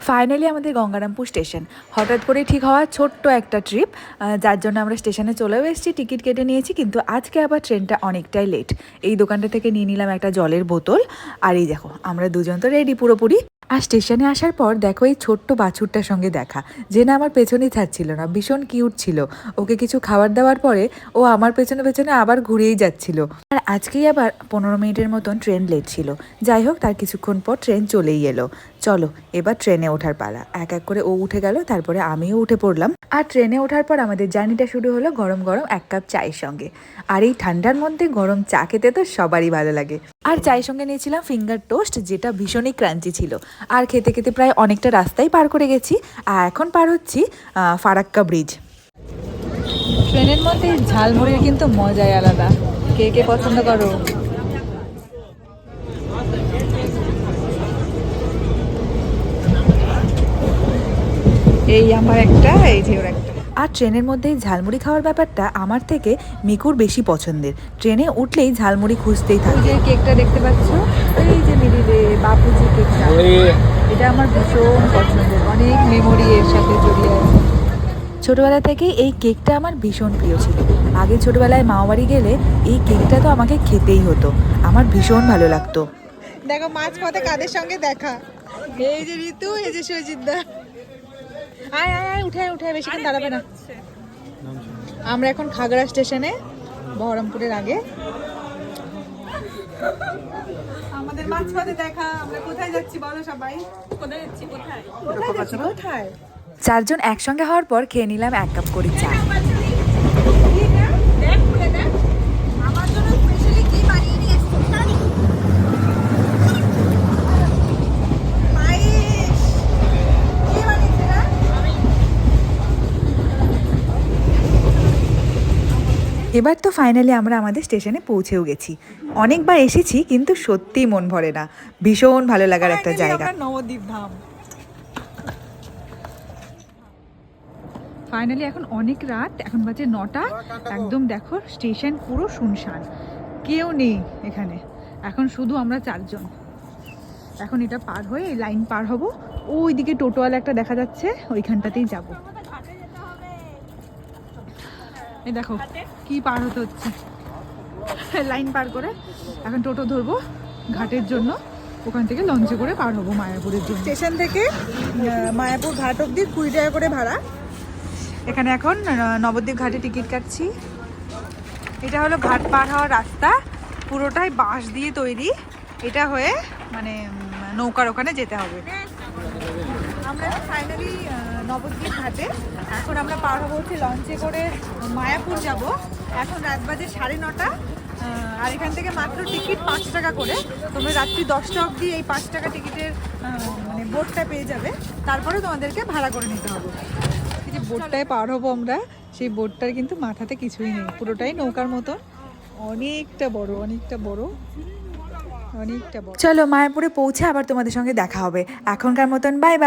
Finally আমাদের Gangarampur station. হঠাৎ করে ঠিক হওয়া ছোট্ট একটা ট্রিপ, যার জন্য আমরা স্টেশনে চলেও এসেছি, টিকিট কেটে নিয়েছি। কিন্তু আজকে আবার ট্রেনটা অনেকটাই লেট। এই দোকানটা থেকে নিয়ে নিলাম একটা জলের বোতল। আর এই দেখো আমরা দুজন তো রেডি পুরোপুরি। আর স্টেশনে আসার পর দেখো এই ছোট্ট বাছুরটার সঙ্গে দেখা, যে না আমার পেছনেই ছাড়ছিল না, ভীষণ কিউট ছিল। ওকে কিছু খাবার দেওয়ার পরে ও আমার পেছনে পেছনে আবার ঘুরেই যাচ্ছিল। আর আজকেই আবার 15 মিনিটের মতন ট্রেন লেট ছিল। যাই হোক, তার কিছুক্ষণ পর ট্রেন চলেই এলো। চলো এবার ট্রেনে ওঠার পালা। এক এক করে ও উঠে গেল, তারপরে আমিও উঠে পড়লাম। আর ট্রেনে ওঠার পর আমাদের জার্নিটা শুরু হলো গরম গরম এক কাপ চায়ের সঙ্গে। আর এই ঠান্ডার মধ্যে গরম চা খেতে তো সবারই ভালো লাগে। আর চায়ের সঙ্গে নিয়েছিলাম ফিঙ্গার টোস্ট, যেটা ভীষণই ক্রাঞ্চি ছিল। আর খেতে খেতে প্রায় অনেকটা রাস্তাই পার করে গেছি। আর এখন পার হচ্ছি ফারাক্কা ব্রিজ। ট্রেনের মধ্যে ঝালমুড়ির কিন্তু মজাই আলাদা। কে কে পছন্দ করো? এই আমার একটা, এই যে ওর একটা। আর ট্রেনের মধ্যে ঝালমুড়ি খাওয়ার ব্যাপারটা আমার থেকে মিকুর বেশি পছন্দের। ট্রেনে উঠলেই ঝালমুড়ি খুঁজতেই থাকে। যে কেকটা দেখতে পাচ্ছ, এই যে মিডিলে বাপুজি কেকটা, এটা আমার ভীষণ পছন্দের। অনেক মেমোরি এর সাথে জড়িয়ে আছে। ছোটবেলা থেকেই এই কেকটা আমার ভীষণ প্রিয় ছিল। আগে ছোটবেলায় মামাবাড়ি গেলে এই কেকটা তো আমাকে খেতেই হতো। আমার ভীষণ ভালো লাগতো। দেখো মাছ পথে কাদের সঙ্গে দেখা, এই যে ঋতু, এই যে সজিতদা। আয় আয় আয়, উঠে উঠে, বেশিক্ষণ দাঁড়াবে না। আমরা এখন খাগড়া স্টেশনে, বহরমপুরের আগে। আমাদের মাঝপথে দেখা। আমরা কোথায় যাচ্ছি বলো সবাই? কোথায় যাচ্ছি? কোথায় যাচ্ছি? কোথায়? চারজন একসঙ্গে হওয়ার পর খেয়ে নিলাম এক কাপ করে চা। আমার জন্য স্পেশালি কি বানিয়ে নিয়ে এসেছো? এবার তো ফাইনালি আমরা আমাদের স্টেশনে পৌঁছেও গেছি। অনেকবার এসেছি কিন্তু সত্যিই মন ভরে না। ভীষণ ভালো লাগার একটা জায়গা। নবদ্বীপ ধাম। ফাইনালি এখন অনেক রাত, এখন বাজে 9টা। একদম দেখো স্টেশন পুরো শুনশান, কেউ নেই এখানে। এখন শুধু আমরা চারজন। এখন এটা পার হয়ে এই লাইন পার হব, ওইদিকে টোটোওয়ালা একটা দেখা যাচ্ছে, ওইখানটাতেই যাব। এই দেখো কি পার হতে হচ্ছে, লাইন পার করে। এখন টোটো ধরবো ঘাটের জন্য, ওখান থেকে লঞ্চে করে পার হবো মায়াপুরের জন্য। স্টেশন থেকে মায়াপুর ঘাট অব্দি 20 টাকা করে ভাড়া। এখানে এখন নবদ্বীপ ঘাটে টিকিট কাটছি। এটা হলো ঘাট পার হওয়ার রাস্তা, পুরোটাই বাঁশ দিয়ে তৈরি। এটা হয়ে মানে নৌকার ওখানে যেতে হবে। আমরা ফাইনালি নবদ্বীপ ঘাটে। এখন আমরা পার হবো হচ্ছে লঞ্চে করে মায়াপুর যাব। এখন রাত বাজে 9:30। আর এখান থেকে মাত্র টিকিট 5 টাকা করে। তোমরা রাত্রি 10টা অবধি এই 5 টাকা টিকিটের মানে বোটটা পেয়ে যাবে। তারপরে তোমাদেরকে ভাড়া করে নিতে হবে। এই যে বোটটায় পার হবো আমরা, সেই বোটটার কিন্তু মাথাতে কিছুই নেই, পুরোটাই নৌকার মতো। অনেকটা বড়, অনেকটা বড়, অনেকটা বড়। চলো মায়াপুরে পৌঁছে আবার তোমাদের সঙ্গে দেখা হবে। এখনকার মতন বাই বাই।